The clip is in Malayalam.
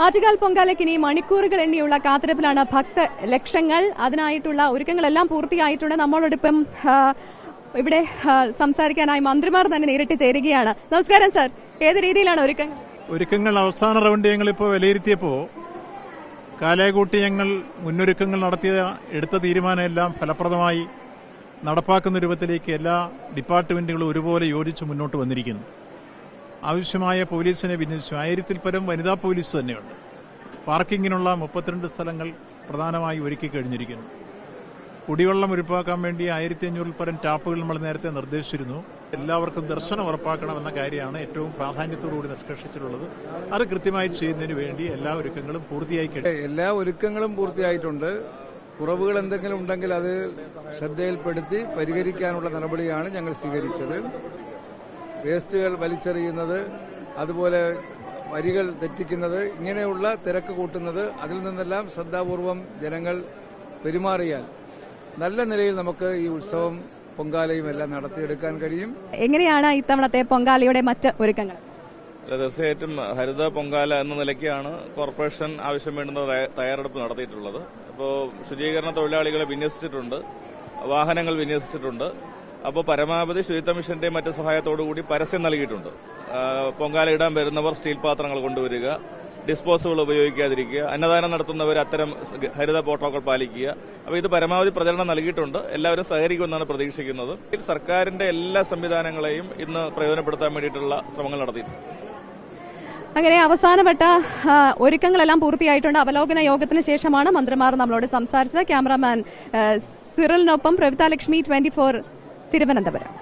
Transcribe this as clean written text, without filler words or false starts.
ആറ്റുകാൽ പൊങ്കാലയ്ക്ക് ഇനി മണിക്കൂറുകൾ എണ്ണിയുള്ള കാത്തിരിപ്പിലാണ് ഭക്ത ലക്ഷങ്ങൾ. അതിനായിട്ടുള്ള ഒരുക്കങ്ങളെല്ലാം പൂർത്തിയായിട്ടുണ്ട്. നമ്മളോടൊപ്പം ഇവിടെ സംസാരിക്കാനായി മന്ത്രിമാർ തന്നെ നേരിട്ട് ചേരുകയാണ്. നമസ്കാരം സർ, ഏത് രീതിയിലാണ് ഒരുക്കങ്ങൾ അവസാന റൗണ്ട് ഞങ്ങളിപ്പോൾ വിലയിരുത്തിയപ്പോൾ കാലേകൂട്ടി ഞങ്ങൾ മുന്നൊരുക്കങ്ങൾ എടുത്ത തീരുമാനമെല്ലാം ഫലപ്രദമായി നടപ്പാക്കുന്ന രൂപത്തിലേക്ക് എല്ലാ ഡിപ്പാർട്ട്മെന്റുകളും ഒരുപോലെ യോജിച്ച് മുന്നോട്ട് വന്നിരിക്കുന്നു. ആവശ്യമായ പോലീസിനെ വിന്യസിച്ചു. 1000-ൽ പരം വനിതാ പോലീസ് തന്നെയുണ്ട്. പാർക്കിങ്ങിനുള്ള 32 സ്ഥലങ്ങൾ പ്രധാനമായി ഒരുക്കി കഴിഞ്ഞിരിക്കുന്നു. കുടിവെള്ളം ഉറപ്പാക്കാൻ വേണ്ടി 1500-ൽ പരം ടാപ്പുകൾ നമ്മൾ നേരത്തെ നിർദ്ദേശിച്ചിരുന്നു. എല്ലാവർക്കും ദർശനം ഉറപ്പാക്കണമെന്ന കാര്യമാണ് ഏറ്റവും പ്രാധാന്യത്തോടുകൂടി നിഷ്കർഷിച്ചിട്ടുള്ളത്. അത് കൃത്യമായി ചെയ്യുന്നതിന് വേണ്ടി എല്ലാ ഒരുക്കങ്ങളും പൂർത്തിയായി കഴിഞ്ഞു. എല്ലാ ഒരുക്കങ്ങളും പൂർത്തിയായിട്ടുണ്ട്. കുറവുകൾ എന്തെങ്കിലും ഉണ്ടെങ്കിൽ അത് ശ്രദ്ധയിൽപ്പെടുത്തി പരിഹരിക്കാനുള്ള നടപടിയാണ് ഞങ്ങൾ സ്വീകരിച്ചത്. വേസ്റ്റുകൾ വലിച്ചെറിയുന്നത്, അതുപോലെ വരികൾ തെറ്റിക്കുന്നത്, ഇങ്ങനെയുള്ള തിരക്ക് കൂട്ടുന്നത്, അതിൽ നിന്നെല്ലാം ശ്രദ്ധാപൂർവം ജനങ്ങൾ പെരുമാറിയാൽ നല്ല നിലയിൽ നമുക്ക് ഈ ഉത്സവം പൊങ്കാലയും എല്ലാം നടത്തിയെടുക്കാൻ കഴിയും. എങ്ങനെയാണ് ഇത്തവണത്തെ പൊങ്കാലയുടെ മറ്റ് ഒരുക്കങ്ങൾ? തീർച്ചയായിട്ടും ഹരിത പൊങ്കാല എന്ന നിലയ്ക്കാണ് കോർപ്പറേഷൻ ആവശ്യം വേണ്ടുന്ന തയ്യാറെടുപ്പ് നടത്തിയിട്ടുള്ളത്. ഇപ്പോൾ ശുചീകരണ തൊഴിലാളികളെ വിന്യസിച്ചിട്ടുണ്ട്, വാഹനങ്ങൾ വിന്യസിച്ചിട്ടുണ്ട്. അപ്പോൾ പരമാവധി ശുചിത്വ മിഷന്റെ മറ്റ് സഹായത്തോടുകൂടി പരസ്യം നൽകിയിട്ടുണ്ട്. പൊങ്കാല ഇടാൻ വരുന്നവർ സ്റ്റീൽ പാത്രങ്ങൾ കൊണ്ടുവരിക, ഡിസ്പോസബിൾ ഉപയോഗിക്കാതിരിക്കുക, അന്നദാനം നടത്തുന്നവർ അത്തരം ഹരിത പ്രോട്ടോകോൾ പാലിക്കുക. അപ്പോൾ ഇത് പരമാവധി പ്രചരണം നൽകിയിട്ടുണ്ട്. എല്ലാവരും സഹകരിക്കുമെന്നാണ് പ്രതീക്ഷിക്കുന്നത്. സർക്കാരിന്റെ എല്ലാ സംവിധാനങ്ങളെയും ഇന്ന് പ്രയോജനപ്പെടുത്താൻ വേണ്ടിയിട്ടുള്ള ശ്രമങ്ങൾ നടത്തിയിട്ടുണ്ട്. അങ്ങനെ അവസാനവട്ട ഒരുക്കങ്ങളെല്ലാം പൂർത്തിയായിട്ടുണ്ട്. അവലോകന യോഗത്തിന് ശേഷമാണ് മന്ത്രിമാർ നമ്മളോട് സംസാരിച്ചത്. ക്യാമറാമാൻ സിറിലിനൊപ്പം പ്രവിത ലക്ഷ്മി, 24 തിരുവനന്തപുരം.